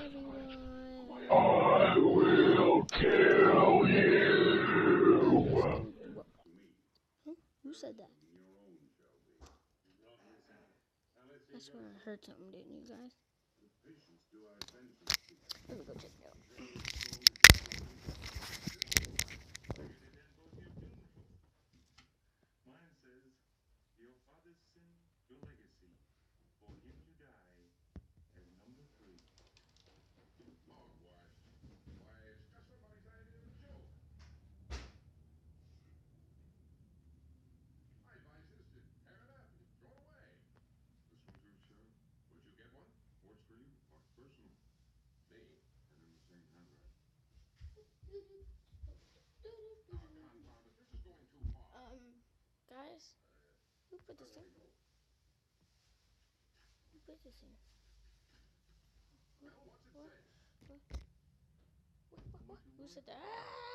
everyone. I will kill you. Who said that? I swear I heard something, didn't you guys? Let me go check it out. Guys, who put this in? Who put this in? What? What? Who said that?